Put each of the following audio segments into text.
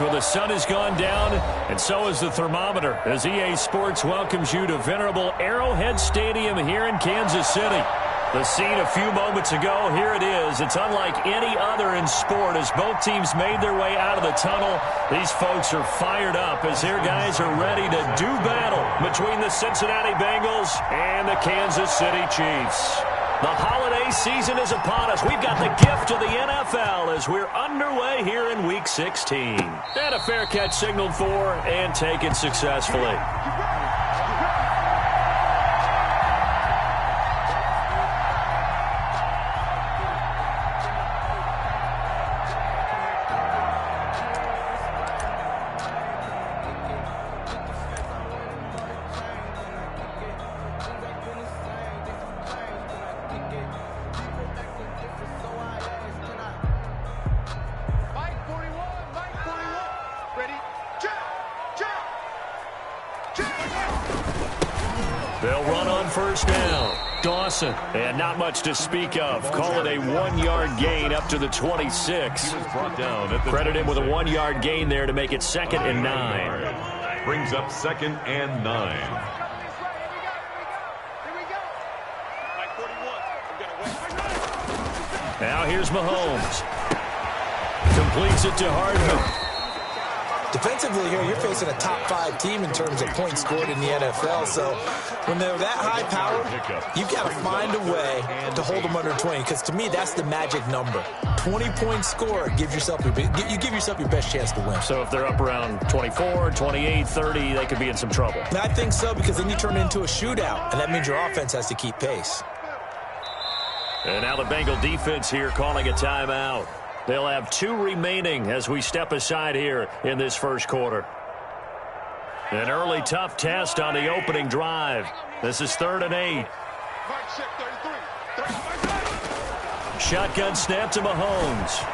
Well, the sun has gone down, and so has the thermometer, as EA Sports welcomes you to venerable Arrowhead Stadium here in Kansas City. The scene a few moments ago, here it is. It's unlike any other in sport as both teams made their way out of the tunnel. These folks are fired up as their guys are ready to do battle between the Cincinnati Bengals and the Kansas City Chiefs. The holiday season is upon us. We've got the gift of the NFL as we're underway here in Week 16. And a fair catch signaled for and taken successfully. They'll run on first down. Dawson, and not much to speak of. Call it a 1-yard gain up to the 26. Credit him with a 1-yard gain there to make it 2nd and 9. Brings up 2nd and 9. Now here's Mahomes. Completes it to Hardman. Defensively here, you're facing a top 5 team in terms of points scored in the NFL. So when they're that high powered, you've got to find a way to hold them under 20. Because to me, that's the magic number. 20-point score gives yourself you give yourself your best chance to win. So if they're up around 24, 28, 30, they could be in some trouble. And I think so, because then you turn it into a shootout, and that means your offense has to keep pace. And now the Bengal defense here calling a timeout. They'll have 2 remaining as we step aside here in this first quarter. An early tough test on the opening drive. This is 3rd and 8. Shotgun snap to Mahomes.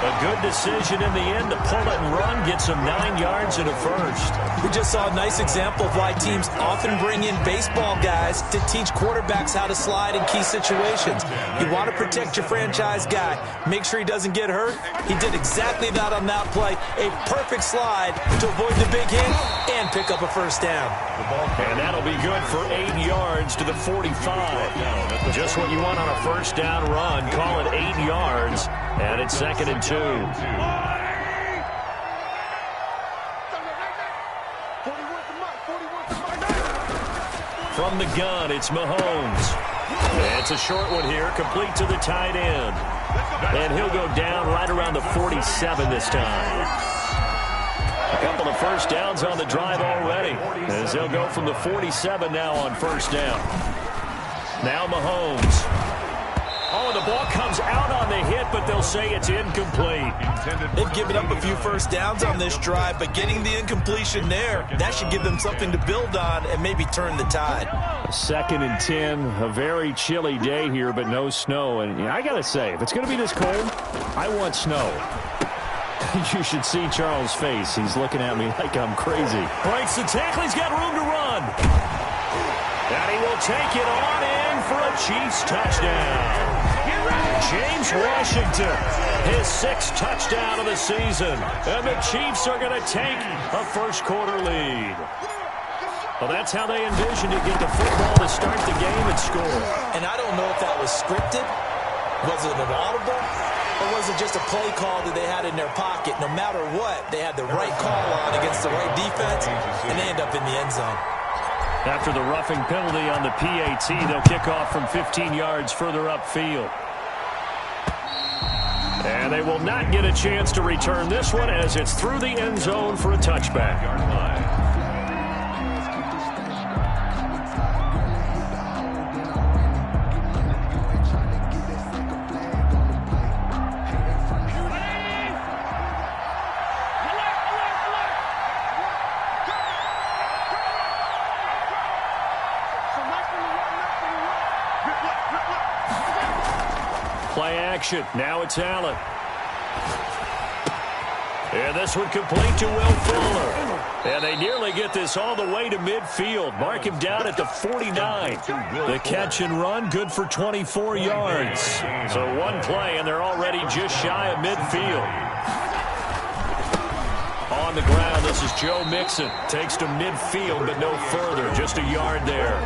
A good decision in the end to pull it and run, get some 9 yards and a first. We just saw a nice example of why teams often bring in baseball guys to teach quarterbacks how to slide in key situations. You want to protect your franchise guy. Make sure he doesn't get hurt. He did exactly that on that play. A perfect slide to avoid the big hit and pick up a first down. And that'll be good for 8 yards to the 45. Just what you want on a first down run. Call it 8 yards. And it's 2nd and 2. From the gun, it's Mahomes. It's a short one here, complete to the tight end. And he'll go down right around the 47 this time. A couple of first downs on the drive already, as they'll go from the 47 now on first down. Now Mahomes. Oh, the ball comes out on the hit, but they'll say it's incomplete. They've given up a few first downs on this drive, but getting the incompletion there, that should give them something to build on and maybe turn the tide. 2nd and 10, a very chilly day here, but no snow. And I got to say, if it's going to be this cold, I want snow. You should see Charles' face. He's looking at me like I'm crazy. Breaks the tackle. He's got room to run. And he will take it on in for a Chiefs touchdown. James Washington, his 6th touchdown of the season. And the Chiefs are going to take a first quarter lead. Well, that's how they envisioned to get the football to start the game and score. And I don't know if that was scripted. Was it an audible? Or was it just a play call that they had in their pocket? No matter what, they had the right call on against the right defense, and they end up in the end zone. After the roughing penalty on the PAT, they'll kick off from 15 yards further upfield. And they will not get a chance to return this one as it's through the end zone for a touchback. Play action. Now it's Allen. And this one complete to Will Fuller. And they nearly get this all the way to midfield. Mark him down at the 49. The catch and run, good for 24 yards. So one play, and they're already just shy of midfield. On the ground, this is Joe Mixon. Takes to midfield, but no further. Just a yard there.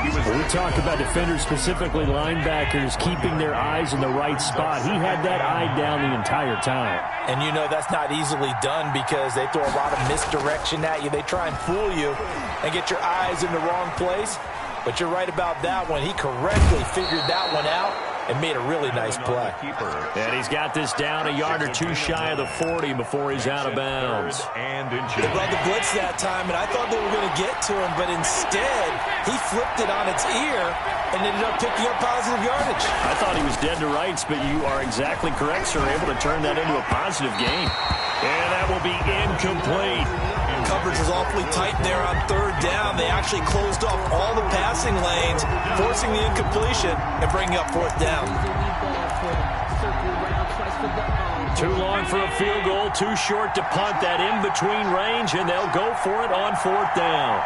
We talk about defenders, specifically linebackers, keeping their eyes in the right spot. He had that eye down the entire time. And you know that's not easily done because they throw a lot of misdirection at you. They try and fool you and get your eyes in the wrong place. But you're right about that one. He correctly figured that one out and made a really nice play. And he's got this down a yard or two shy of the 40 before he's out of bounds. They brought the blitz that time, and I thought they were going to get to him, but instead he flipped it on its ear and ended up picking up positive yardage. I thought he was dead to rights, but you are exactly correct, sir. Able to turn that into a positive gain. And that will be incomplete. Coverage was awfully tight there on third down. They actually closed off all the passing lanes, forcing the incompletion and bringing up fourth down. Too long for a field goal, too short to punt. That in-between range, and they'll go for it on fourth down.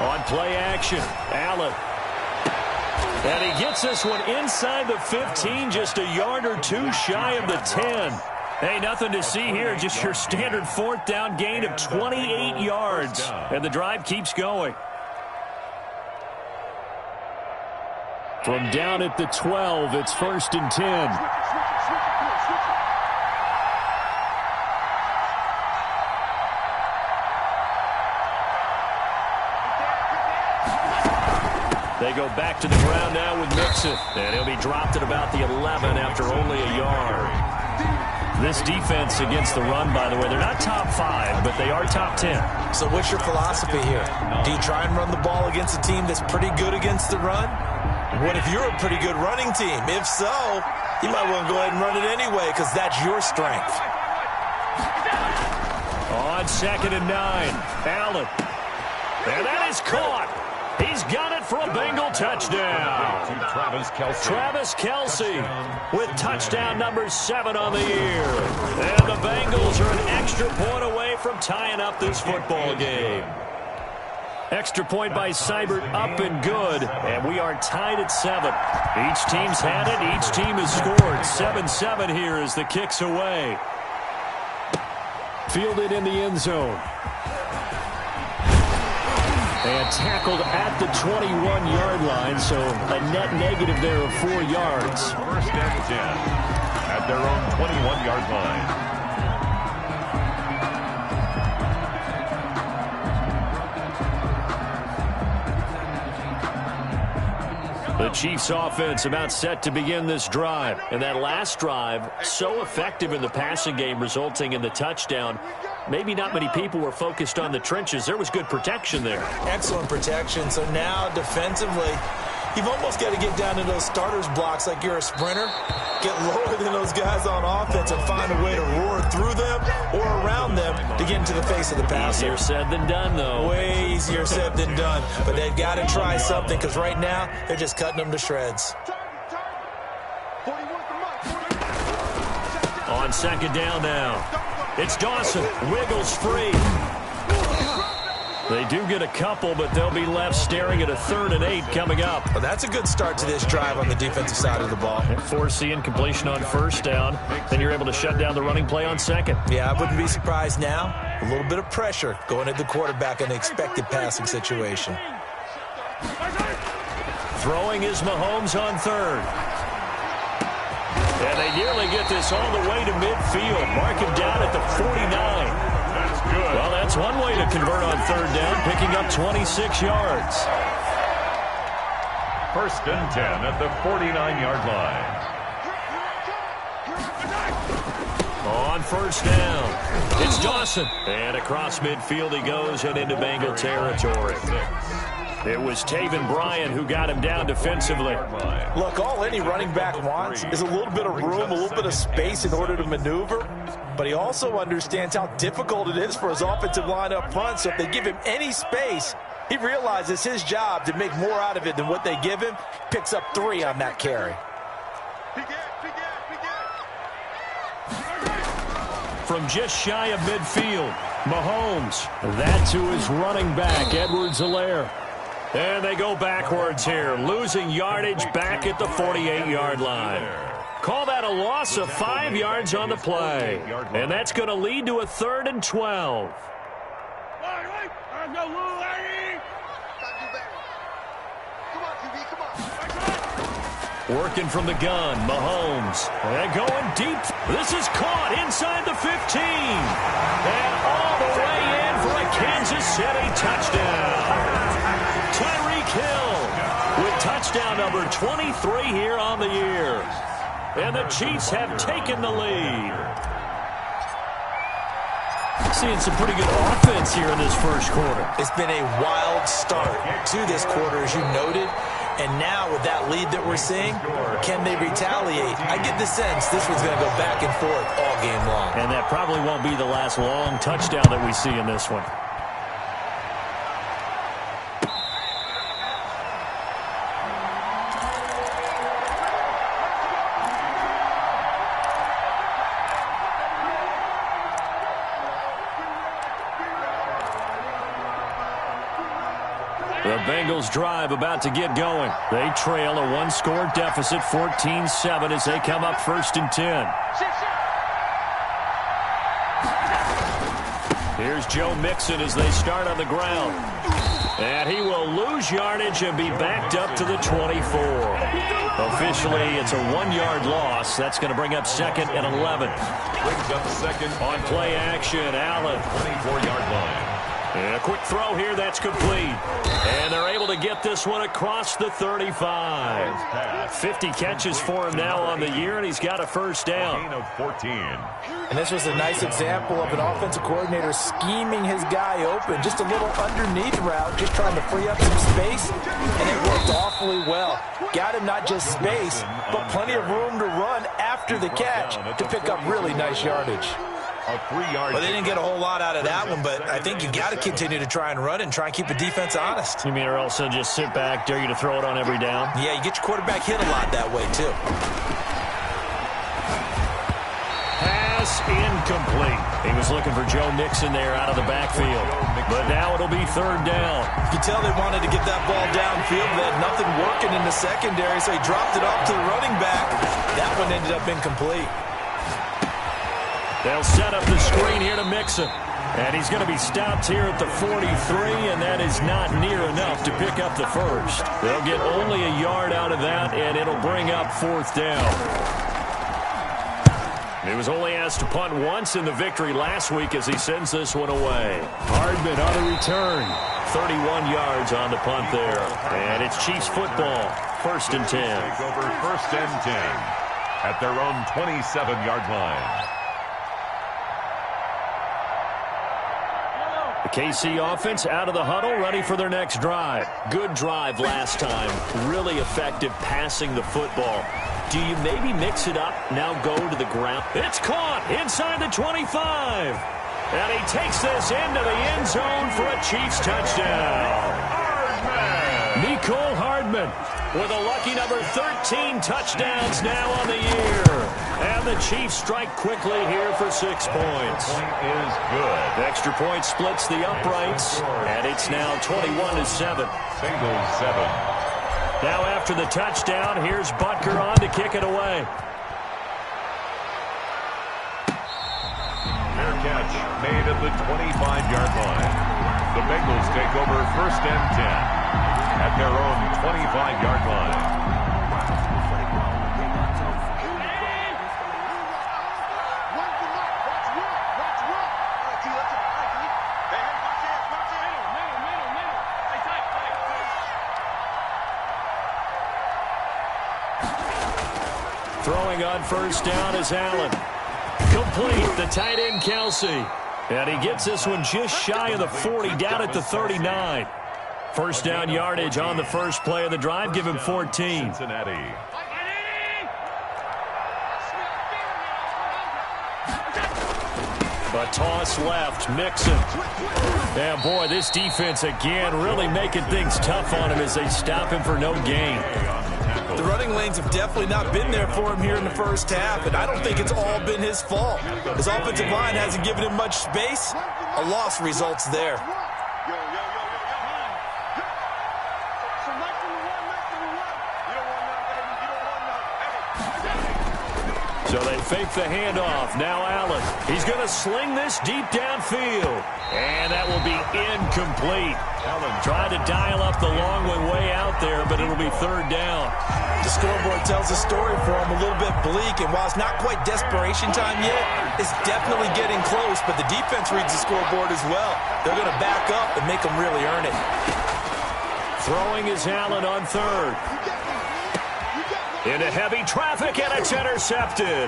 On play action, Allen. And he gets this one inside the 15, just a yard or two shy of the 10. Hey, nothing to see here, just your standard fourth down gain of 28 yards. And the drive keeps going. From down at the 12, it's 1st and 10. They go back to the ground now with Mixon. And he'll be dropped at about the 11 after only a yard. This defense against the run, by the way, they're not top 5, but they are top 10. So what's your philosophy here? Do you try and run the ball against a team that's pretty good against the run? What if you're a pretty good running team? If so, you might want to go ahead and run it anyway because that's your strength. On 2nd and 9, Allen. And that is caught. He's got it for a Bengal touchdown. Travis Kelce with touchdown number 7 on the year. And the Bengals are an extra point away from tying up this football game. Extra point by Seibert up and good. And we are tied at 7. Each team's had it. Each team has scored. 7-7 here as the kick's away. Fielded in the end zone. And tackled at the 21-yard line, so a net negative there of 4 yards. 1st and 10 at their own 21-yard line. The Chiefs offense about set to begin this drive. And that last drive, so effective in the passing game, resulting in the touchdown. Maybe not many people were focused on the trenches. There was good protection there. Excellent protection. So now defensively, you've almost got to get down to those starters blocks like you're a sprinter. Get lower than those guys on offense and find a way to roar through them or around them to get into the face of the passer. Easier said than done, though. Way easier said than done. But they've got to try something because right now they're just cutting them to shreds. On 2nd down now. It's Dawson. Wiggles free. They do get a couple, but they'll be left staring at a 3rd and 8 coming up. Well, that's a good start to this drive on the defensive side of the ball. Force the incompletion on 1st down. Then you're able to shut down the running play on 2nd. Yeah, I wouldn't be surprised now. A little bit of pressure going at the quarterback in the expected passing situation. Throwing is Mahomes on 3rd. And they nearly get this all the way to midfield. Mark him down at the 49. That's good. Well, that's one way to convert on 3rd down, picking up 26 yards. 1st and 10 at the 49-yard line. On 1st down, it's Dawson. And across midfield he goes and into Bengal territory. It was Taven Bryan who got him down defensively. Look, all any running back wants is a little bit of room, a little bit of space in order to maneuver. But he also understands how difficult it is for his offensive line up front. So if they give him any space, he realizes his job to make more out of it than what they give him. Picks up 3 on that carry. From just shy of midfield, Mahomes. That to his running back, Edwards-Helaire. And they go backwards here, losing yardage back at the 48-yard line. Call that a loss of 5 yards on the play. And that's going to lead to a 3rd and 12. Working from the gun, Mahomes. And going deep. This is caught inside the 15. And all the way in for a Kansas City touchdown. Tyreek Hill with touchdown number 23 here on the year. And the Chiefs have taken the lead. Seeing some pretty good offense here in this first quarter. It's been a wild start to this quarter, as you noted. And now with that lead that we're seeing, can they retaliate? I get the sense this one's going to go back and forth all game long. And that probably won't be the last long touchdown that we see in this one. The Bengals drive about to get going. They trail a one-score deficit, 14-7, as they come up 1st and 10. Here's Joe Mixon as they start on the ground. And he will lose yardage and be backed up to the 24. Officially, it's a 1-yard loss. That's going to bring up 2nd and 11. Brings up 2nd on play action, Allen. 24-yard line. And a quick throw here, that's complete. And they're able to get this one across the 35. 50 catches for him now on the year, and he's got a 1st down. Gain of 14. And this was a nice example of an offensive coordinator scheming his guy open. Just a little underneath route, just trying to free up some space, and it worked awfully well. Got him not just space, but plenty of room to run after the catch to pick up really nice yardage. A 3-yard. Well, they didn't get a whole lot out of that one, but I think you got to continue to try and run and try and keep the defense honest. You mean or else they'll just sit back, dare you to throw it on every down? Yeah, you get your quarterback hit a lot that way, too. Pass incomplete. He was looking for Joe Mixon there out of the backfield. But now it'll be 3rd down. You can tell they wanted to get that ball downfield. They had nothing working in the secondary, so he dropped it off to the running back. That one ended up incomplete. They'll set up the screen here to Mixon. And he's going to be stopped here at the 43, and that is not near enough to pick up the 1st. They'll get only a yard out of that, and it'll bring up 4th down. He was only asked to punt once in the victory last week as he sends this one away. Hardman on the return. 31 yards on the punt there. And it's Chiefs football, 1st and 10. Take over 1st and 10 at their own 27-yard line. The KC offense out of the huddle, ready for their next drive. Good drive last time. Really effective passing the football. Do you maybe mix it up, now go to the ground? It's caught inside the 25. And he takes this into the end zone for a Chiefs touchdown. Mecole Hardman with a lucky number 13 touchdowns now on the year. And the Chiefs strike quickly here for 6 points. Point is good. The extra point splits the uprights, and it's now 21-7. Bengals 7. Now after the touchdown, here's Butker on to kick it away. Fair catch made at the 25-yard line. The Bengals take over 1st and 10 at their own 25-yard line. Throwing on 1st down is Allen. Complete, the tight end Kelsey. And he gets this one just shy of the 40, down at the 39. 1st down yardage on the first play of the drive, give him 14. Cincinnati. A toss left, Mixon. And boy, this defense again really making things tough on him as they stop him for no gain. The running lanes have definitely not been there for him here in the first half, and I don't think it's all been his fault. His offensive line hasn't given him much space. A loss results there. So they fake the handoff. Now Allen. He's going to sling this deep downfield. And that will be incomplete. Allen tried to dial up the long way out there, but it'll be third down. The scoreboard tells a story for him, a little bit bleak. And while it's not quite desperation time yet, it's definitely getting close. But the defense reads the scoreboard as well. They're going to back up and make them really earn it. Throwing is Allen on third. Into heavy traffic, and it's intercepted.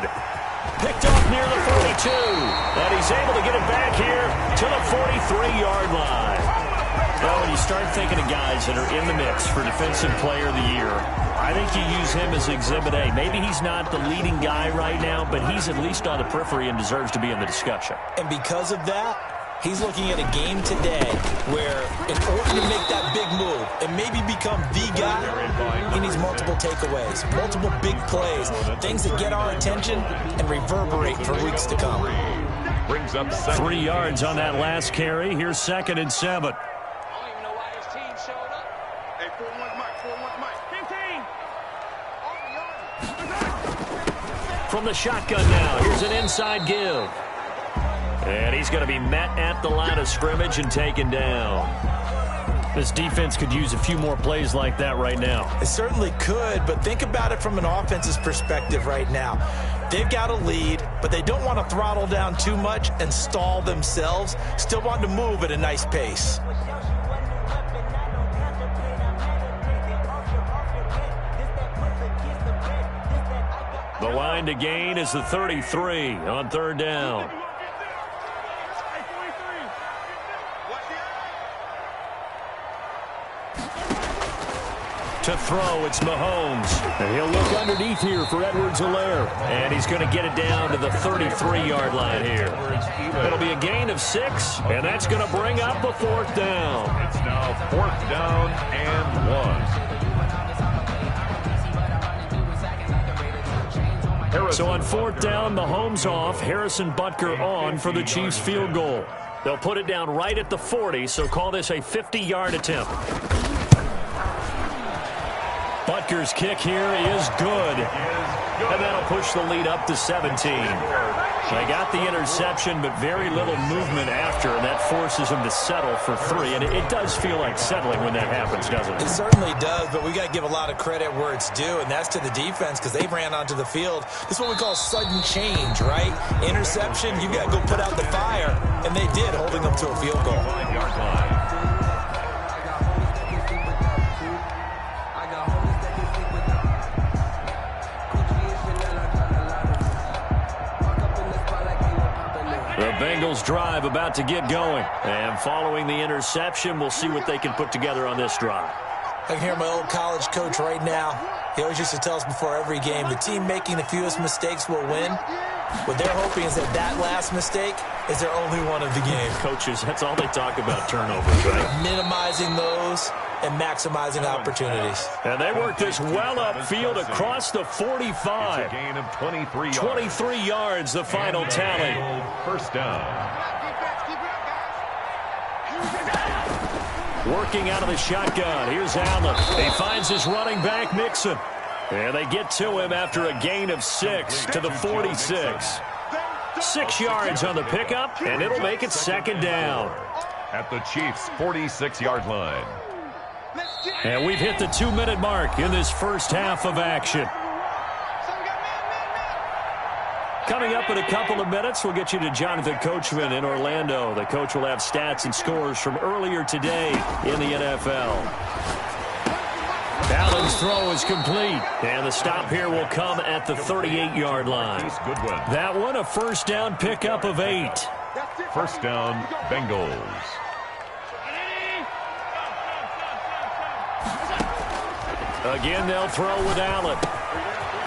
Picked off near the 42. And he's able to get it back here to the 43-yard line. Well, when you start thinking of guys that are in the mix for Defensive Player of the Year, I think you use him as Exhibit A. Maybe he's not the leading guy right now, but he's at least on the periphery and deserves to be in the discussion. And because of that, he's looking at a game today where in order to make that big move and maybe become the guy, he needs multiple takeaways, multiple big plays, things that get our attention and reverberate for weeks to come. Brings up 3 yards on that last carry. Here's 2nd and 7. From the shotgun now, here's an inside give. And he's going to be met at the line of scrimmage and taken down. This defense could use a few more plays like that right now. It certainly could, but think about it from an offense's perspective right now. They've got a lead, but they don't want to throttle down too much and stall themselves. Still want to move at a nice pace. The line to gain is the 33 on third down. To throw, it's Mahomes. And he'll look underneath here for Edwards-Helaire. And he's going to get it down to the 33-yard line here. It'll be a gain of 6, and that's going to bring up a 4th down. It's now 4th down and 1. So on 4th down, Mahomes off, Harrison Butker on for the Chiefs field goal. They'll put it down right at the 40, so call this a 50-yard attempt. Butker's kick here is good. And that'll push the lead up to 17. They got the interception, but very little movement after, and that forces them to settle for 3. And it does feel like settling when that happens, doesn't it? It certainly does, but we got to give a lot of credit where it's due, and that's to the defense because they ran onto the field. This is what we call sudden change, right? Interception, you got to go put out the fire, and they did, holding them to a field goal. The Bengals drive about to get going. And following the interception, we'll see what they can put together on this drive. I can hear my old college coach right now. He always used to tell us before every game, the team making the fewest mistakes will win. What they're hoping is that last mistake is their only one of the game. Coaches, that's all they talk about, turnovers, right? Minimizing those and maximizing opportunities. And they work this well upfield across the 45. It's a gain of 23 yards. 23 yards, the final tally. 1st down. Working out of the shotgun. Here's Allen. He finds his running back, Mixon. And they get to him after a gain of 6 to the 46. 6 yards on the pickup, and it'll make it 2nd down. At the Chiefs' 46-yard line. And we've hit the 2-minute mark in this first half of action. Coming up in a couple of minutes, we'll get you to Jonathan Coachman in Orlando. The coach will have stats and scores from earlier today in the NFL. Allen's throw is complete, and the stop here will come at the 38-yard line. That one, a 1st down pickup of 8. 1st down, Bengals. Again, they'll throw with Allen.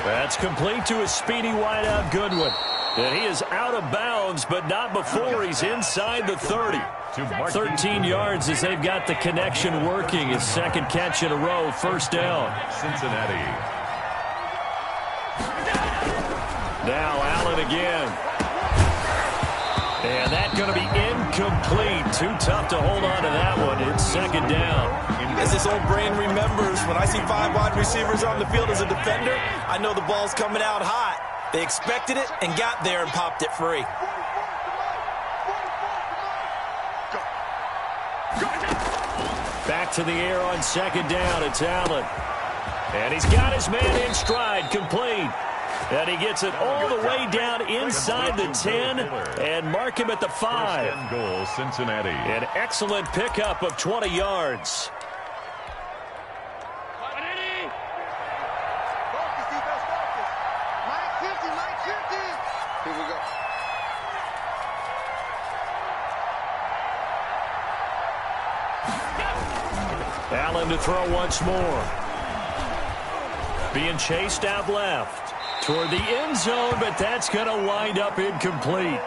That's complete to a speedy wideout Goodwin. And he is out of bounds, but not before he's inside the 30. 13 yards as they've got the connection working. His 2nd catch in a row, 1st down. Cincinnati. Now Allen again. And that's going to be incomplete. Too tough to hold on to that one. It's 2nd down. As this old brain remembers, when I see 5 wide receivers on the field as a defender, I know the ball's coming out hot. They expected it and got there and popped it free. Back to the air on second down. It's Allen. And he's got his man in stride, complete. And he gets it all the way down inside the 10 and mark him at the 5. First and goal, Cincinnati. An excellent pickup of 20 yards. Here we go. Allen to throw once more. Being chased out left toward the end zone, but that's going to wind up incomplete.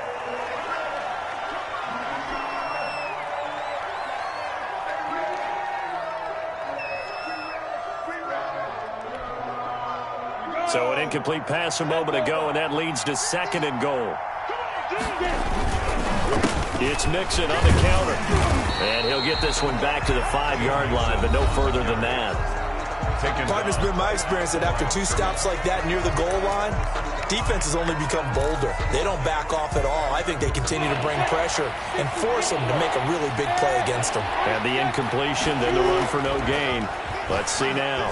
So an incomplete pass a moment ago, and that leads to second and goal. It's Mixon on the counter. And he'll get this one back to the 5-yard line, but no further than that. Partner's been my experience that after 2 stops like that near the goal line, defenses only become bolder. They don't back off at all. I think they continue to bring pressure and force them to make a really big play against them. And the incompletion, then the run for no gain. Let's see now.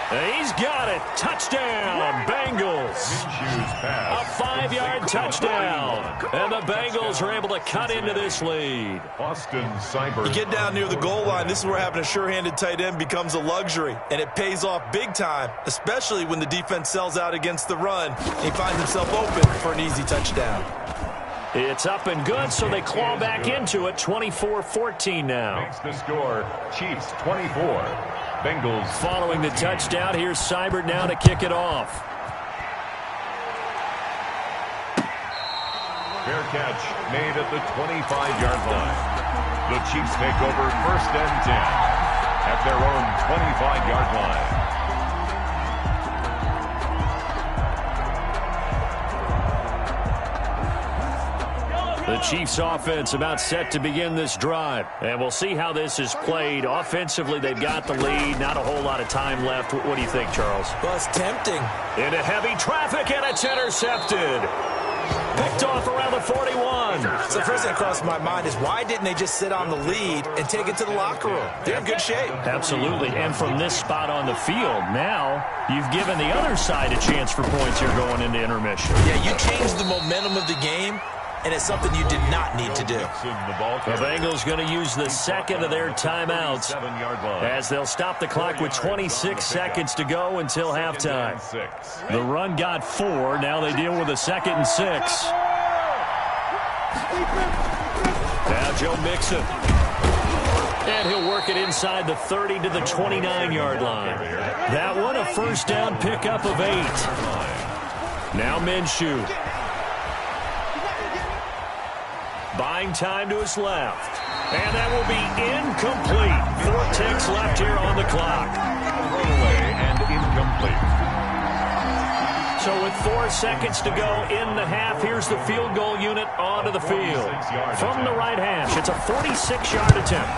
He's got it. Touchdown, Bengals. A 5-yard touchdown. And the Bengals are able to cut into this lead. Austin Seibert. You get down near the goal line, this is where having a sure-handed tight end becomes a luxury. And it pays off big time, especially when the defense sells out against the run. He finds himself open for an easy touchdown. It's up and good, so they claw back into it. 24-14 now. Makes the score. Chiefs 24. Bengals. Following the touchdown, here's Seibert now to kick it off. Fair catch made at the 25-yard line. The Chiefs take over first and 10 at their own 25-yard line. The Chiefs offense about set to begin this drive. And we'll see how this is played. Offensively, they've got the lead. Not a whole lot of time left. What do you think, Charles? Well, it's tempting. Into heavy traffic, and it's intercepted. Picked off around the 41. So the first thing that crossed my mind is why didn't they just sit on the lead and take it to the locker room? They're in good shape. Absolutely. And from this spot on the field, now you've given the other side a chance for points here going into intermission. Yeah, you changed the momentum of the game, and it's something you did not need to do. The Bengals going to use the second of their timeouts as they'll stop the clock with 26 seconds to go until halftime. The run got 4. Now they deal with a 2nd and 6. Now Joe Mixon. And he'll work it inside the 30 to the 29-yard line. That one a first down pickup of 8. Now Minshew. Buying time to his left. And that will be incomplete. 4 ticks left here on the clock. Runaway and incomplete. So with 4 seconds to go in the half, here's the field goal unit onto the field. From the right hash, it's a 46-yard attempt.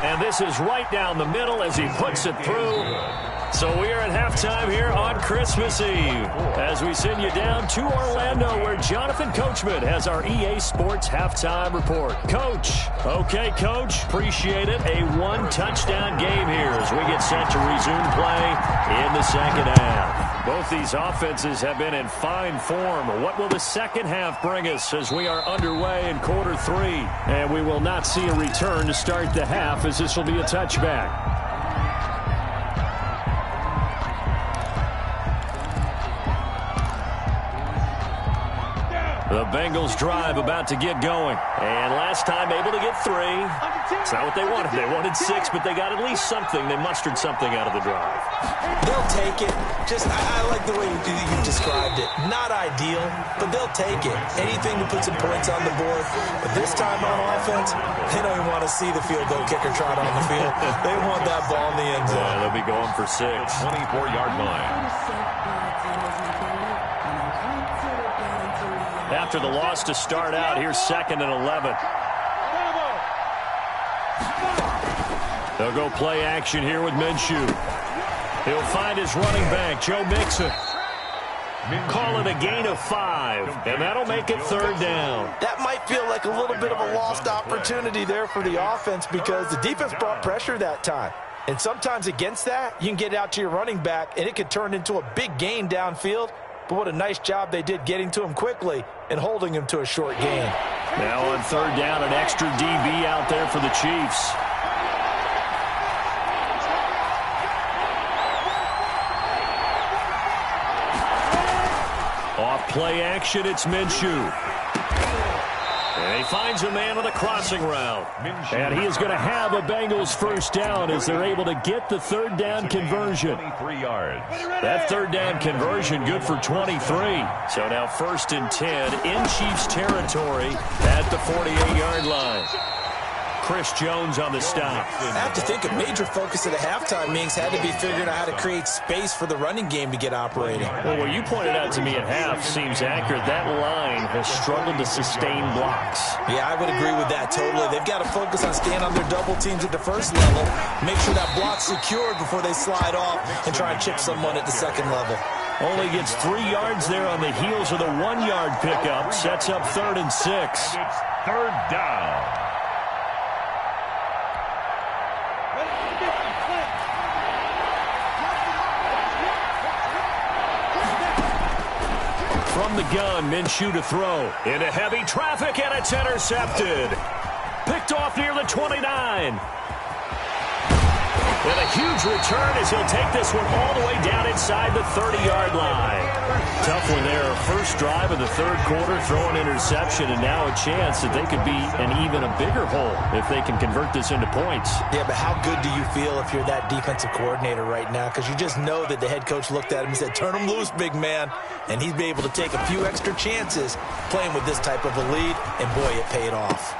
And this is right down the middle as he puts it through. So we are at halftime here on Christmas Eve as we send you down to Orlando where Jonathan Coachman has our EA Sports halftime report. Coach. Okay, Coach. Appreciate it. A 1-touchdown game here as we get set to resume play in the second half. Both these offenses have been in fine form. What will the second half bring us as we are underway in quarter 3? And we will not see a return to start the half as this will be a touchback. The Bengals drive about to get going. And last time able to get 3. It's not what they wanted. They wanted 6, but they got at least something. They mustered something out of the drive. They'll take it. I like the way you described it. Not ideal, but they'll take it. Anything to put some points on the board. But this time on offense, they don't even want to see the field goal kicker trot on the field. They want that ball in the end zone. Yeah, they'll be going for 6. 24-yard line. After the loss to start out, here's 2nd and 11. They'll go play action here with Minshew. He'll find his running back, Joe Mixon. Call it a gain of 5, and that'll make it 3rd down. That might feel like a little bit of a lost opportunity there for the offense because the defense brought pressure that time. And sometimes against that, you can get it out to your running back, and it could turn into a big gain downfield. But what a nice job they did getting to him quickly and holding him to a short gain. Now on 3rd down, an extra DB out there for the Chiefs. Off play action, it's Minshew. And he finds a man on the crossing route. And he is going to have a Bengals 1st down as they're able to get the 3rd down conversion. 23 yards. That 3rd down conversion good for 23. So now 1st and 10 in Chiefs territory at the 48-yard line. Chris Jones on the stop. I have to think a major focus of the halftime meetings had to be figuring out how to create space for the running game to get operating. Well, what you pointed out to me at half seems accurate. That line has struggled to sustain blocks. Yeah, I would agree with that totally. They've got to focus on staying on their double teams at the 1st level, make sure that block's secured before they slide off and try and chip someone at the 2nd level. Only gets 3 yards there on the heels of the 1-yard pickup. Sets up 3rd and 6. It's 3rd down. From the gun, Minshew to throw. Into heavy traffic, and it's intercepted. Picked off near the 29. And a huge return as he'll take this one all the way down inside the 30-yard line. Tough one there. First drive of the 3rd quarter, throwing interception, and now a chance that they could be an even a bigger hole if they can convert this into points. Yeah, but how good do you feel if you're that defensive coordinator right now? Because you just know that the head coach looked at him and said, turn him loose, big man. And he's been able to take a few extra chances playing with this type of a lead, and boy, it paid off.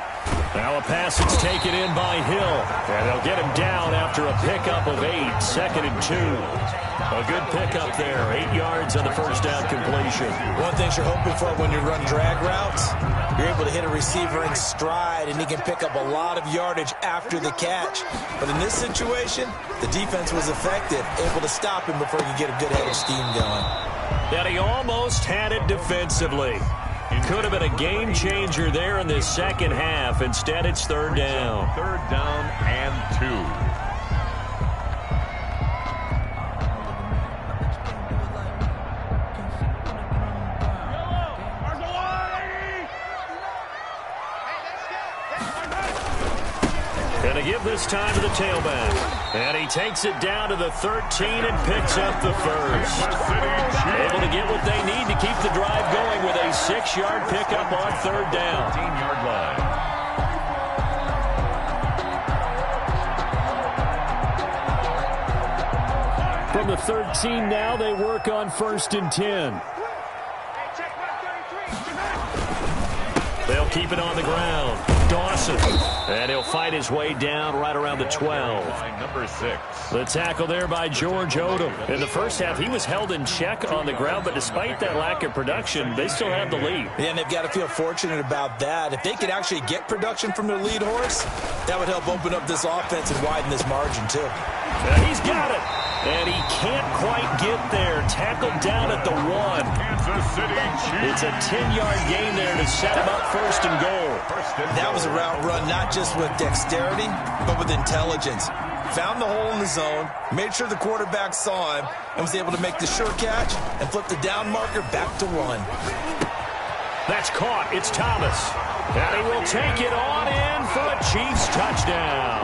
Now a pass that's taken in by Hill. And they'll get him down after a pickup of 8, 2nd and 2. A good pickup there, 8 yards on the 1st down completion. One thing you're hoping for when you run drag routes, you're able to hit a receiver in stride, and he can pick up a lot of yardage after the catch. But in this situation, the defense was effective, able to stop him before you get a good head of steam going. And he almost had it defensively. Could have been a game changer there in this 2nd half. Instead, it's 3rd down. 3rd down and 2. Going to give this time to the tailback. And he takes it down to the 13 and picks up the 1st. Able to get what they need to keep the drive going with a 6-yard pickup on 3rd down. 15-yard line. From the 13 now, they work on 1st and 10. They'll keep it on the ground. Dawson. And he'll fight his way down right around the 12. Number 6. The tackle there by George Odom. In the 1st half, he was held in check on the ground, but despite that lack of production, they still have the lead. Yeah, and they've got to feel fortunate about that. If they could actually get production from their lead horse, that would help open up this offense and widen this margin, too. And he's got it. And he can't quite get there. Tackled down at the 1. Kansas City Chiefs. It's a 10-yard gain there to set him up 1st and goal. That was a route run not just with dexterity, but with intelligence. Found the hole in the zone, made sure the quarterback saw him, and was able to make the sure catch and flip the down marker back to 1. That's caught. It's Thomas. And he will take it on in for a Chiefs touchdown.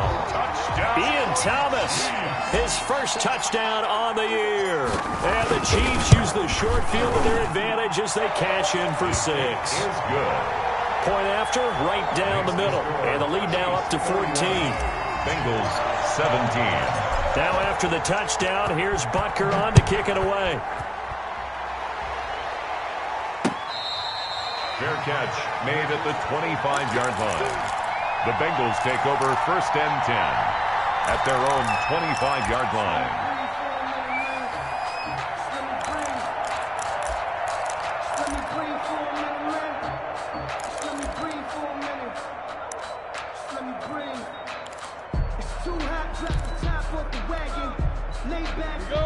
Ian Thomas, his 1st touchdown on the year. And the Chiefs use the short field to their advantage as they cash in for 6. Is good. Point after, right down the middle. And the lead now up to 14. Bengals 17. Now after the touchdown, here's Butker on to kick it away. Fair catch made at the 25-yard line. The Bengals take over 1st and 10 at their own 25-yard line. It's too hot, drop the top off the wagon. Lay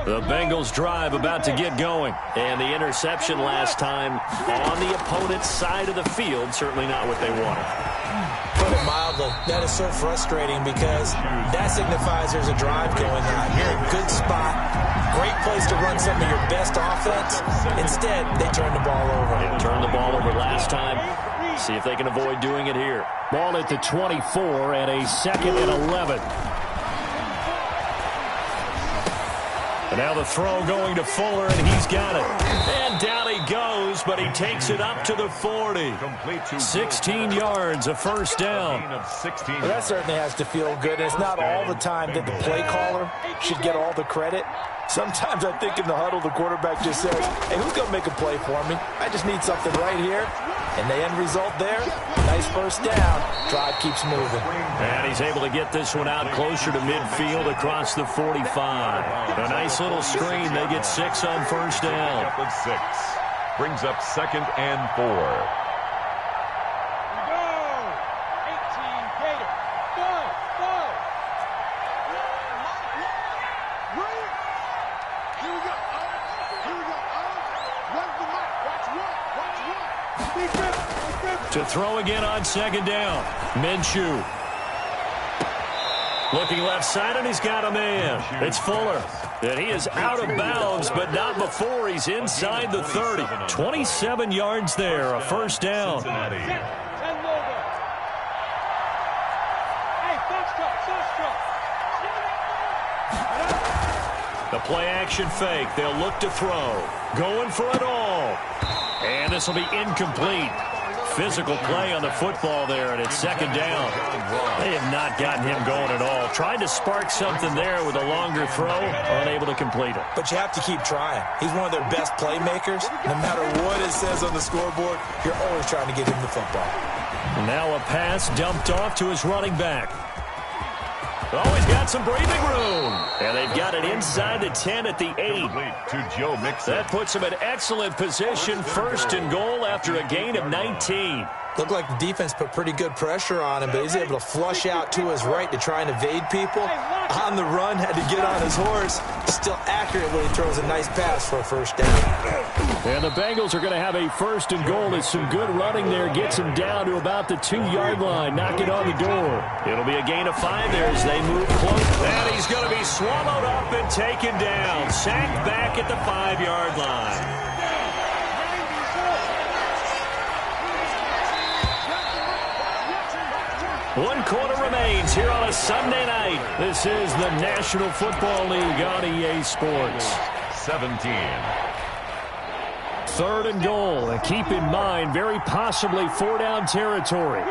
The Bengals drive about to get going. And the interception last time on the opponent's side of the field, certainly not what they wanted. Put it mildly, that is so frustrating because that signifies there's a drive going on. You're in a good spot, great place to run some of your best offense. Instead, they turn the ball over. They turned the ball over last time. See if they can avoid doing it here. Ball at the 24 and a 2nd and 11. And now the throw going to Fuller, and he's got it. And down he goes, but he takes it up to the 40. 16 yards, a first down. Well, that certainly has to feel good. It's not all the time that the play caller should get all the credit. Sometimes I think in the huddle, the quarterback just says, hey, who's going to make a play for me? I just need something right here. And the end result there, nice first down. Drive keeps moving. And he's able to get this one out closer to midfield across the 45. A nice little screen. They get 6 on first down. Up with 6. Brings up 2nd and 4. To throw again on 2nd down. Minshew. Looking left side, and he's got a man. It's Fuller. And he is out of bounds, but not before he's inside the 30. 27 yards there, a first down. The play action fake. They'll look to throw. Going for it all. And this will be incomplete. Physical play on the football there, and it's 2nd down. They have not gotten him going at all. Tried to spark something there with a longer throw, unable to complete it. But you have to keep trying. He's one of their best playmakers. No matter what it says on the scoreboard, you're always trying to get him the football. Now a pass dumped off to his running back. Oh, he's got some breathing room. And they've got it inside the 10 at the 8. To Joe Mixon. That puts him in excellent position, 1st and goal after a gain of 19. Looked like the defense put pretty good pressure on him, but he's able to flush out to his right to try and evade people. On the run, had to get on his horse. Still accurate when he throws a nice pass for a first down. And the Bengals are going to have a 1st and goal. It's some good running there. Gets him down to about the 2-yard line. Knock it on the door. It'll be a gain of 5 there as they move close. And he's going to be swallowed up and taken down. Sacked back at the 5-yard line. 1 quarter remains here on a Sunday night. This is the National Football League on EA Sports. 17. 3rd and goal. And keep in mind, very possibly 4-down territory.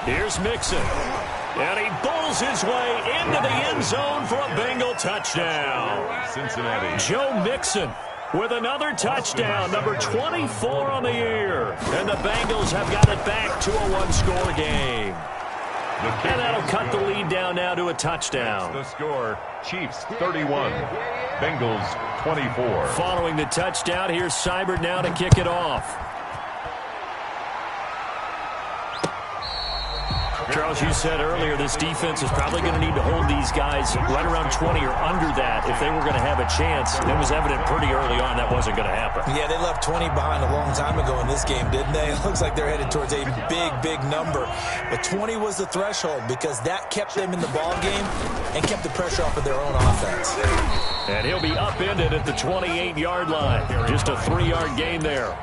Here's Mixon. And he bowls his way into the end zone for a Bengal touchdown. Cincinnati. Joe Mixon with another touchdown, number 24 on the year. And the Bengals have got it back to a 1-score game. And that'll cut the lead down now to a touchdown. The score, Chiefs 31, Bengals 24. Following the touchdown, here's Seibert now to kick it off. Charles, you said earlier this defense is probably going to need to hold these guys right around 20 or under that if they were going to have a chance. It was evident pretty early on that wasn't going to happen. Yeah, they left 20 behind a long time ago in this game, didn't they? It looks like they're headed towards a big, big number. But 20 was the threshold because that kept them in the ball game and kept the pressure off of their own offense. And he'll be upended at the 28-yard line. Just a 3-yard gain there.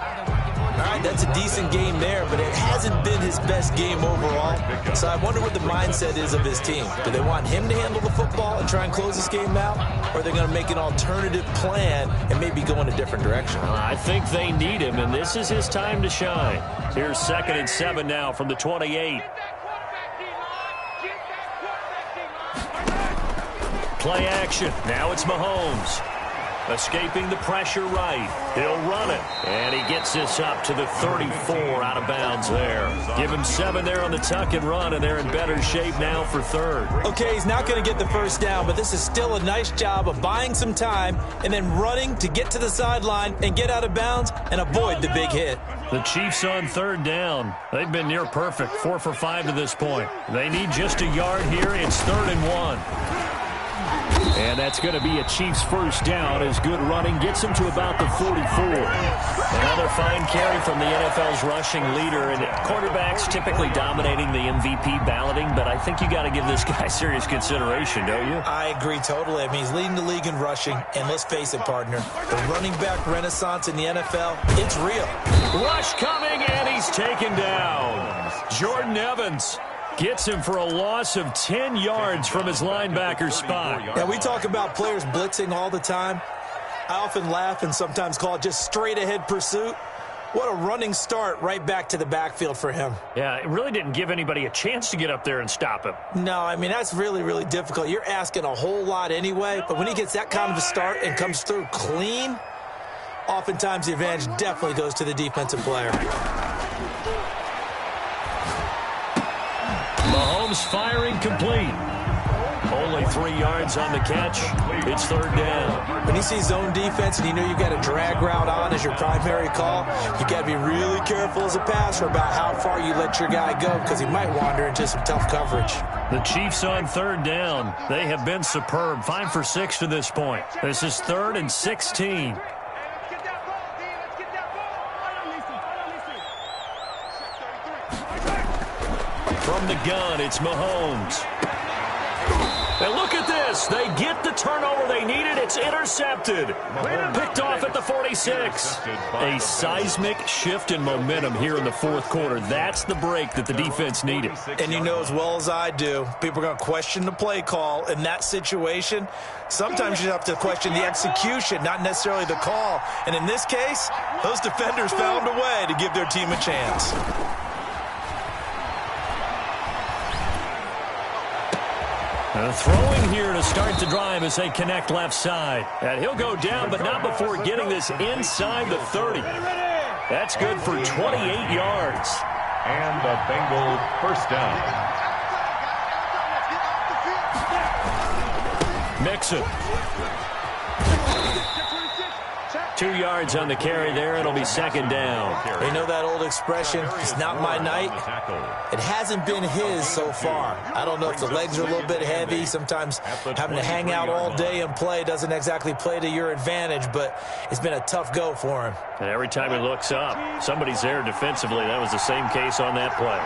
All right, that's a decent game there, but it hasn't been his best game overall. So I wonder what the mindset is of his team. Do they want him to handle the football and try and close this game out? Or are they going to make an alternative plan and maybe go in a different direction? I think they need him, and this is his time to shine. Here's 2nd and 7 now from the 28. Play action. Now it's Mahomes. Escaping the pressure right. He'll run it. And he gets this up to the 34 out of bounds there. Give him 7 there on the tuck and run, and they're in better shape now for third. Okay, he's not going to get the first down, but this is still a nice job of buying some time and then running to get to the sideline and get out of bounds and avoid the big hit. The Chiefs on third down. They've been near perfect, 4 for 5 to this point. They need just a yard here. It's 3rd and 1. And that's going to be a Chiefs first down as good running gets him to about the 44. Another fine carry from the NFL's rushing leader. And quarterbacks typically dominating the MVP balloting, but I think you got to give this guy serious consideration, don't you? I agree totally. I mean, he's leading the league in rushing. And let's face it, partner, the running back renaissance in the NFL, it's real. Rush coming, and he's taken down. Jordan Evans gets him for a loss of 10 yards from his linebacker spot. Yeah, we talk about players blitzing all the time. I often laugh and sometimes call it just straight-ahead pursuit. What a running start right back to the backfield for him. Yeah, it really didn't give anybody a chance to get up there and stop him. No, I mean, that's really, really difficult. You're asking a whole lot anyway, but when he gets that kind of a start and comes through clean, oftentimes the advantage definitely goes to the defensive player. Mahomes firing complete. Only 3 yards on the catch. It's 3rd down. When you see zone defense and you know you've got a drag route on as your primary call, you got to be really careful as a passer about how far you let your guy go because he might wander into some tough coverage. The Chiefs on 3rd down. They have been superb. 5 for 6 to this point. This is 3rd and 16. From the gun, it's Mahomes. And look at this. They get the turnover they needed. It's intercepted. Picked off at the 46. A seismic shift in momentum here in the 4th quarter. That's the break that the defense needed. And you know as well as I do, people are going to question the play call in that situation. Sometimes you have to question the execution, not necessarily the call. And in this case, those defenders found a way to give their team a chance. Throwing here to start the drive as they connect left side. And he'll go down, but not before getting this inside the 30. That's good for 28 yards. And the Bengals first down. Mixon. 2 yards on the carry there. It'll be 2nd down. You know that old expression, it's not my night? It hasn't been his so far. I don't know if the legs are a little bit heavy. Sometimes having to hang out all day and play doesn't exactly play to your advantage, but it's been a tough go for him. And every time he looks up, somebody's there defensively. That was the same case on that play.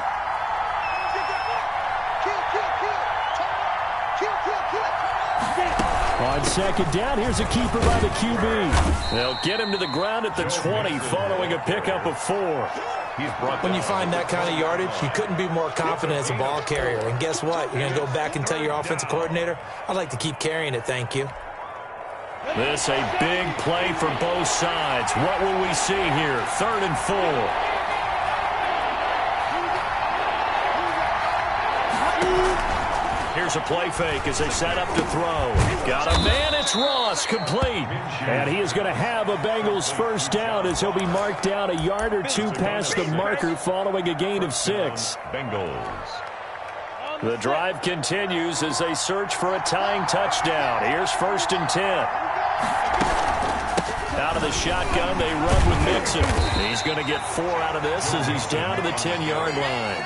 On 2nd down, here's a keeper by the QB. They'll get him to the ground at the 20 following a pickup of 4. When you find that kind of yardage, you couldn't be more confident as a ball carrier. And guess what? You're going to go back and tell your offensive coordinator, I'd like to keep carrying it, thank you. This a big play for both sides. What will we see here? 3rd and 4. Here's a play fake as they set up to throw. Got a man, it's Ross, complete. And he is going to have a Bengals first down as he'll be marked down a yard or 2 past the marker following a gain of 6. Bengals. The drive continues as they search for a tying touchdown. Here's 1st and 10. Out of the shotgun, they run with Mixon. He's going to get 4 out of this as he's down to the 10-yard line.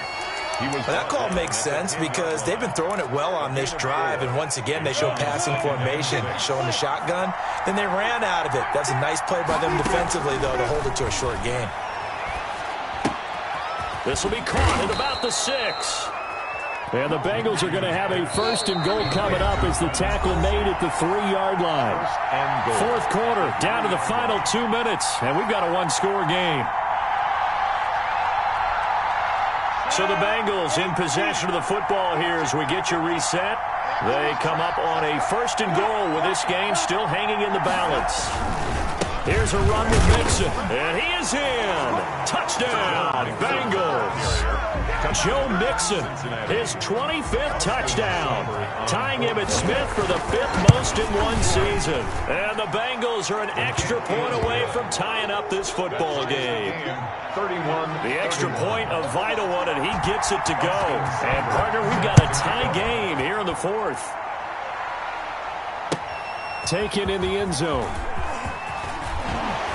Well, that call makes sense because they've been throwing it well on this drive, and once again they show passing formation, showing the shotgun. Then they ran out of it. That's a nice play by them defensively, though, to hold it to a short gain. This will be caught at about the 6. And the Bengals are going to have a 1st and goal coming up as the tackle made at the 3-yard line. 4th quarter, down to the final 2 minutes, and we've got a 1-score game. So the Bengals in possession of the football here as we get you reset. They come up on a 1st and goal with this game still hanging in the balance. Here's a run with Mixon, and he is is in. Touchdown, Bengals. Joe Mixon, his 25th touchdown, tying him at Smith for the 5th most in one season. And the Bengals are an extra point away from tying up this football game. 31. The extra point, a vital one, and he gets it to go. And, partner, we've got a tie game here in the 4th. Taken in the end zone.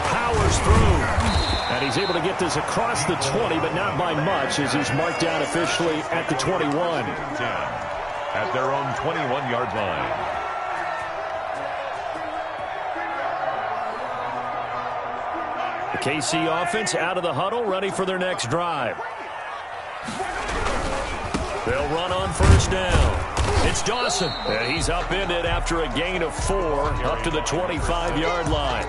Powers through. And he's able to get this across the 20, but not by much, as he's marked down officially at the 21. 10 at their own 21-yard line. The KC offense out of the huddle, ready for their next drive. They'll run on first down. It's Dawson, and he's upended after a gain of 4 up to the 25-yard line.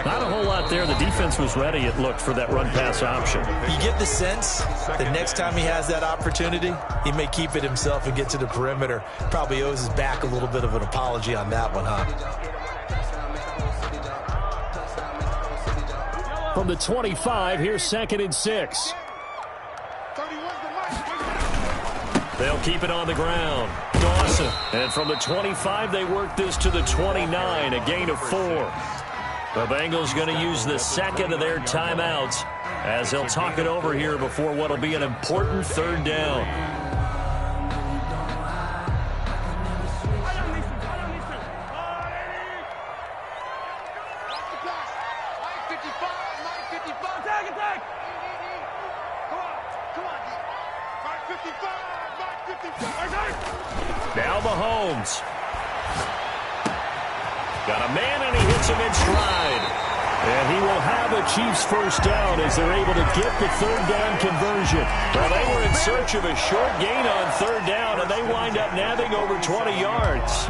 Not a whole lot there. The defense was ready, it looked, for that run-pass option. You get the sense that next time he has that opportunity, he may keep it himself and get to the perimeter. Probably owes his back a little bit of an apology on that one, huh? From the 25, here's 2nd and 6. They'll keep it on the ground. Dawson. And from the 25, they work this to the 29, a gain of 4. The Bengals going to use the second of their timeouts as they'll talk it over here before what will be an important 3rd down. Now Mahomes. Got a man, and he hits him in stride. And he will have a Chiefs first down as they're able to get the 3rd down conversion. Well, they were in search of a short gain on 3rd down, and they wind up nabbing over 20 yards.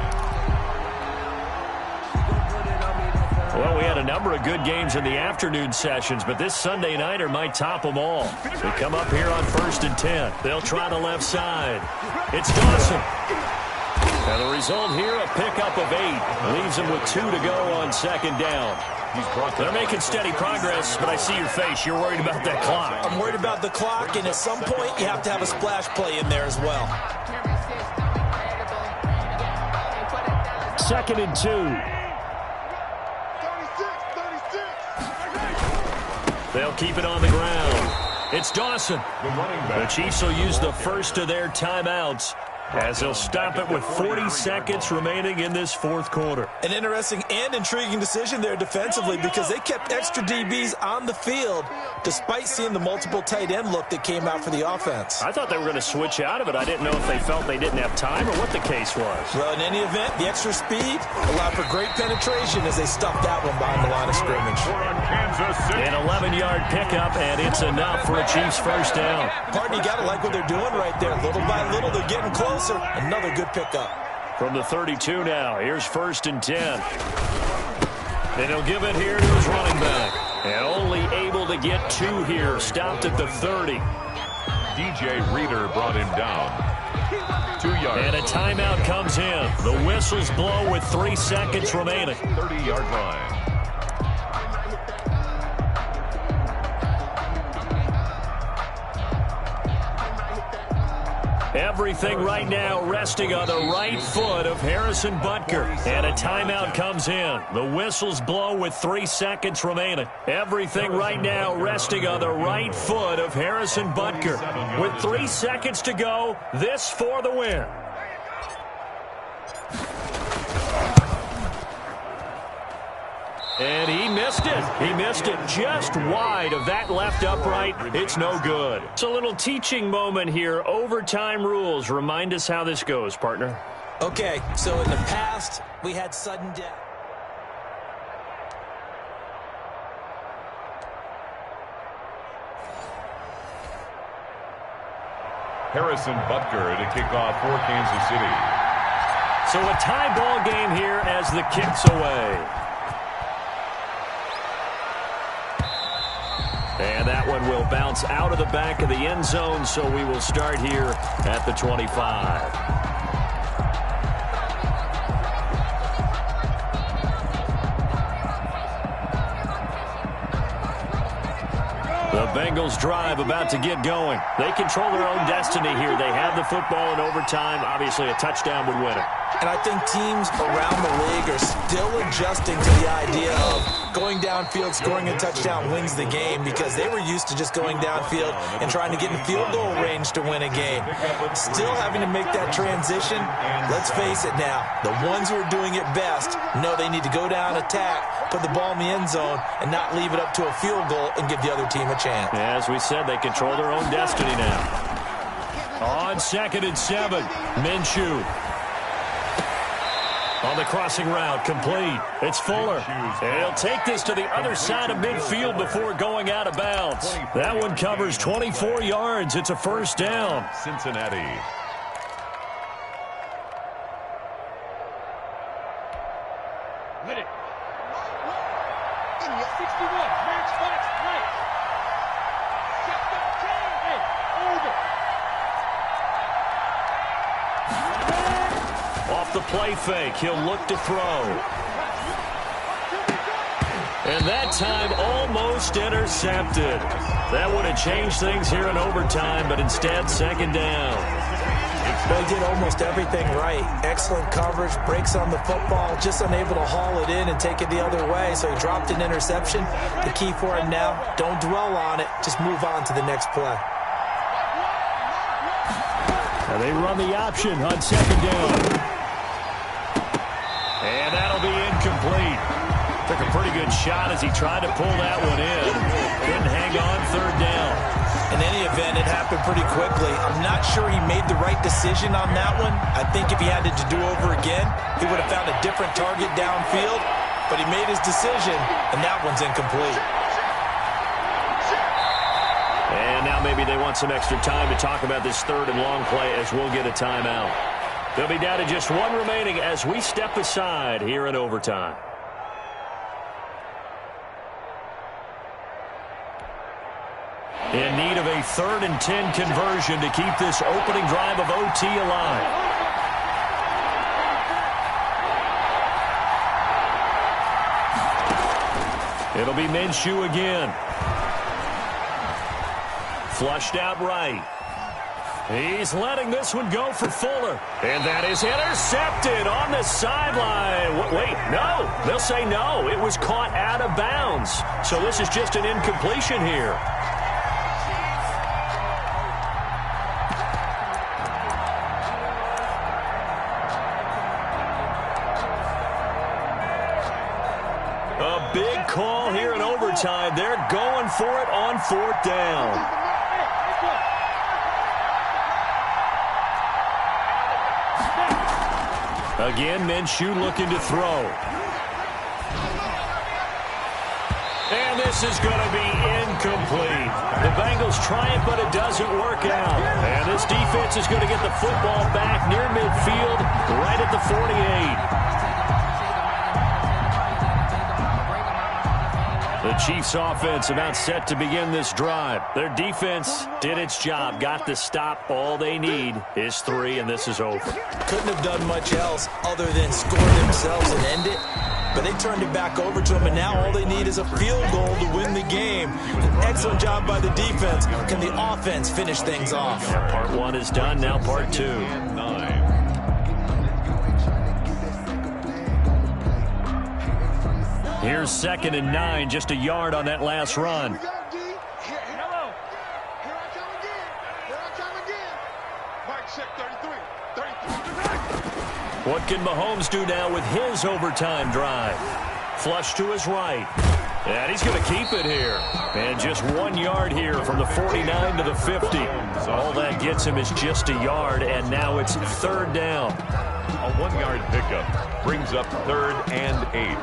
Well, we had a number of good games in the afternoon sessions, but this Sunday nighter might top them all. They come up here on 1st and 10. They'll try the left side. It's Dawson. And the result here, a pickup of 8. Leaves them with 2 to go on 2nd down. They're making steady progress, but I see your face. You're worried about that clock. I'm worried about the clock, and at some point, you have to have a splash play in there as well. 2nd and 2. They'll keep it on the ground. It's Dawson. The Chiefs will use the first of their timeouts as they'll stop it with 40 seconds remaining in this 4th quarter. An interesting and intriguing decision there defensively because they kept extra DBs on the field despite seeing the multiple tight end look that came out for the offense. I thought they were going to switch out of it. I didn't know if they felt they didn't have time or what the case was. Well, in any event, the extra speed allowed for great penetration as they stuffed that one behind the line of scrimmage. An 11-yard pickup, and it's enough for a Chiefs first down. Partner, you got to like what they're doing right there. Little by little, they're getting closer. Another good pickup. From the 32 now, here's 1st and 10. And he'll give it here to his running back. And only able to get 2 here. Stopped at the 30. DJ Reader brought him down. 2 yards. And a timeout comes in. The whistles blow with 3 seconds remaining. 30-yard line. Everything right now resting on the right foot of Harrison Butker. And a timeout comes in. The whistles blow with 3 seconds remaining. Everything right now resting on the right foot of Harrison Butker. With 3 seconds to go, this for the win. And he missed it. He missed it just wide of that left upright. It's no good. It's a little teaching moment here. Overtime rules. Remind us how this goes, partner. Okay, so in the past, we had sudden death. Harrison Butker to kick off for Kansas City. So a tie ball game here as the kick's away. And that one will bounce out of the back of the end zone, so we will start here at the 25. Bengals drive about to get going. They control their own destiny here. They have the football in overtime. Obviously, a touchdown would win it. And I think teams around the league are still adjusting to the idea of going downfield, scoring a touchdown wins the game, because they were used to just going downfield and trying to get in field goal range to win a game. Still having to make that transition. Let's face it now, the ones who are doing it best know they need to go down, attack, put the ball in the end zone, and not leave it up to a field goal and give the other team a chance. As we said, they control their own destiny now. On 2nd and 7, Minshew. On the crossing route, complete. It's Fuller. And he'll take this to the other side of midfield before going out of bounds. That one covers 24 yards. It's a first down. Cincinnati. Hit it. 61. Match box right. Hey, over. Off the play fake, he'll look to throw. And that time almost intercepted. That would have changed things here in overtime, but instead, 2nd down. They did almost everything right. Excellent coverage, breaks on the football, just unable to haul it in and take it the other way, so he dropped an interception. The key for him now, don't dwell on it, just move on to the next play. And they run the option on 2nd down. And that'll be incomplete. Took a pretty good shot as he tried to pull that one in. Couldn't hang on 3rd down. In any event, it happened pretty quickly. I'm not sure he made the right decision on that one. I think if he had it to do over again, he would have found a different target downfield. But he made his decision, and that one's incomplete. And now maybe they want some extra time to talk about this 3rd and long play as we'll get a timeout. They'll be down to just one remaining as we step aside here in overtime. In need of a 3rd and 10 conversion to keep this opening drive of OT alive. It'll be Minshew again. Flushed out right. He's letting this one go for Fuller. And that is intercepted on the sideline. Wait, no. They'll say no. It was caught out of bounds. So this is just an incompletion here. A big call here in overtime. They're going for it on 4th down. Again, Minshew looking to throw. And this is going to be incomplete. The Bengals try it, but it doesn't work out. And this defense is going to get the football back near midfield, right at the 48. The Chiefs offense about set to begin this drive. Their defense did its job, got the stop. All they need is 3, and this is over. Couldn't have done much else other than score themselves and end it. But they turned it back over to them, and now all they need is a field goal to win the game. An excellent job by the defense. Can the offense finish things off? Part 1 is done, now part 2. Here's 2nd and 9, just a yard on that last run. What can Mahomes do now with his overtime drive? Flush to his right. And he's going to keep it here. And just 1 yard here from the 49 to the 50. All that gets him is just a yard, and now it's 3rd down. A 1-yard pickup brings up 3rd and 8.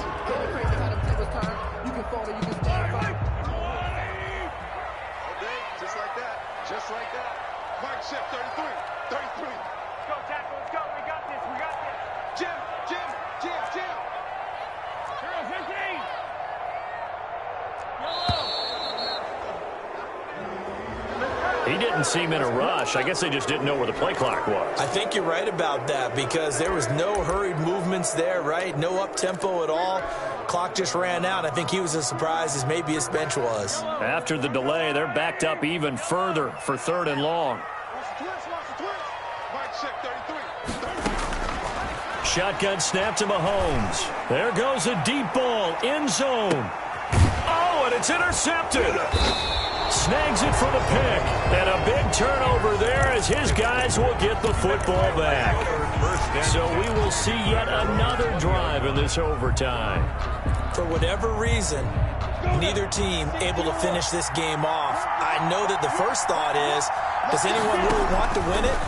Just like that. Mark Shep, 33. Go, tackle. Let's go. We got this. Jim. Girls, 15. He didn't didn't seem in a rush. I guess they just didn't know where the play clock was. I think you're right about that because there was no hurried movements there, right? No up-tempo at all. Clock just ran out. I think he was as surprised as maybe his bench was. After the delay, they're backed up even further for 3rd and long. Shotgun snap to Mahomes. There goes a deep ball, end zone. Oh, and it's intercepted. Snags it for the pick. And a big turnover there as his guys will get the football back. So we will see yet another drive in this overtime. For whatever reason, neither team able to finish this game off. I know that the first thought is, does anyone really want to win it?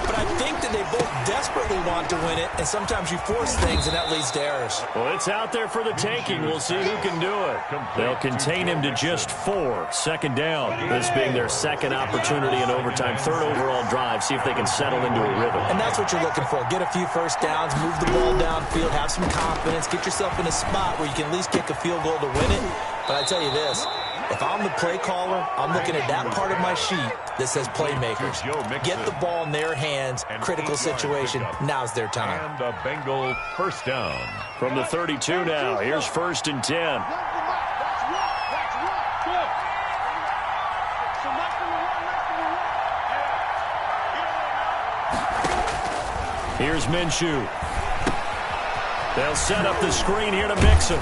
But I think that they both desperately want to win it, and sometimes you force things, and that leads to errors. Well, it's out there for the taking. We'll see who can do it. They'll contain him to just 4. 2nd down. This being their 2nd opportunity in overtime. 3rd overall drive. See if they can settle into a rhythm. And that's what you're looking for. Get a few first downs, move the ball downfield, have some confidence, get yourself in a spot where you can at least kick a field goal to win it. But I tell you this, if I'm the play caller, I'm looking at that part of my sheet that says playmakers. Get the ball in their hands, critical situation. Now's their time. And a Bengal first down. From the 32 now, here's 1st and 10. Here's Minshew. They'll set up the screen here to Mixon.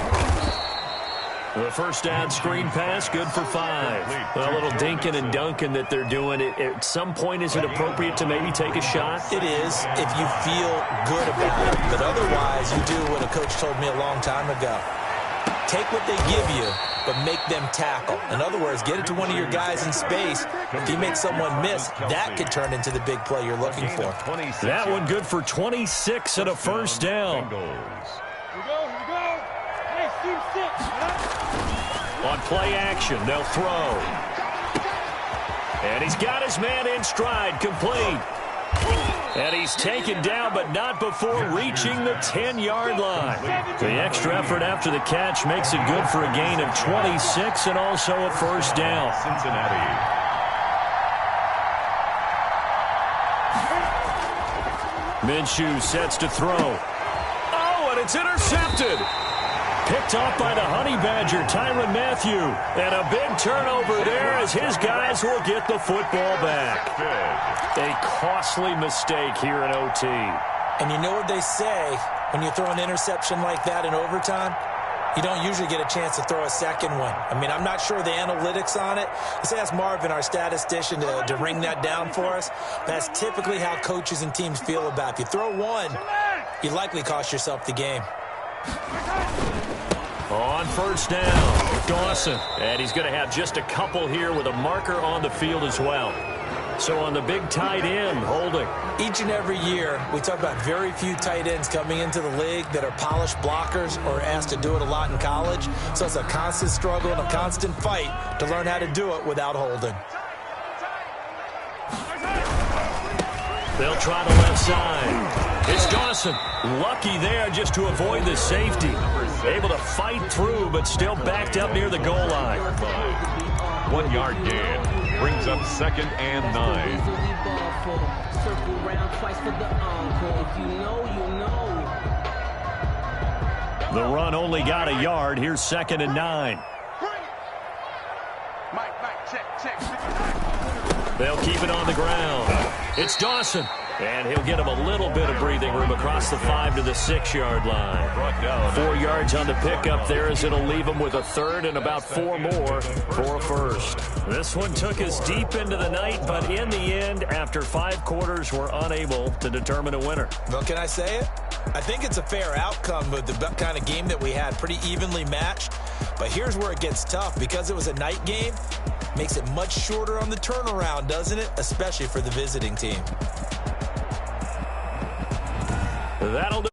The first down screen pass, good for 5. A little dinking and dunking that they're doing. At some point, is it appropriate to maybe take a shot? It is if you feel good about it. But otherwise, you do what a coach told me a long time ago. Take what they give you, but make them tackle. In other words, get it to one of your guys in space. If you make someone miss, that could turn into the big play you're looking for. That one good for 26 and a first down. On play action, they'll throw. And he's got his man in stride, complete. And he's taken down, but not before reaching the 10-yard line. The extra effort after the catch makes it good for a gain of 26 and also a first down. Cincinnati. Minshew sets to throw. Oh, and it's intercepted. Picked off by the Honey Badger, Tyrann Mathieu. And a big turnover there as his guys will get the football back. A costly mistake here in OT. And you know what they say, when you throw an interception like that in overtime, you don't usually get a chance to throw a second one. I mean, I'm not sure the analytics on it. Let's ask Marvin, our statistician, to ring that down for us. That's typically how coaches and teams feel about it. If you throw one, you likely cost yourself the game. On first down, Dawson. And he's going to have just a couple here with a marker on the field as well. So on the big tight end, holding. Each and every year, we talk about very few tight ends coming into the league that are polished blockers or asked to do it a lot in college. So it's a constant struggle and a constant fight to learn how to do it without holding. They'll try the left side. It's Dawson. Lucky there just to avoid the safety. Able to fight through, but still backed up near the goal line. 1 yard gain. Brings up 2nd and 9. The run only got a yard. Here's 2nd and 9. They'll keep it on the ground. It's Dawson. And he'll get him a little bit of breathing room across the 5 to the 6-yard line. 4 yards on the pickup there as it'll leave him with a third and about 4 more for a first. This one took us deep into the night, but in the end, after 5 quarters, we're unable to determine a winner. Well, can I say it? I think it's a fair outcome with the kind of game that we had, pretty evenly matched. But here's where it gets tough. Because it was a night game, makes it much shorter on the turnaround, doesn't it? Especially for the visiting team. That'll do.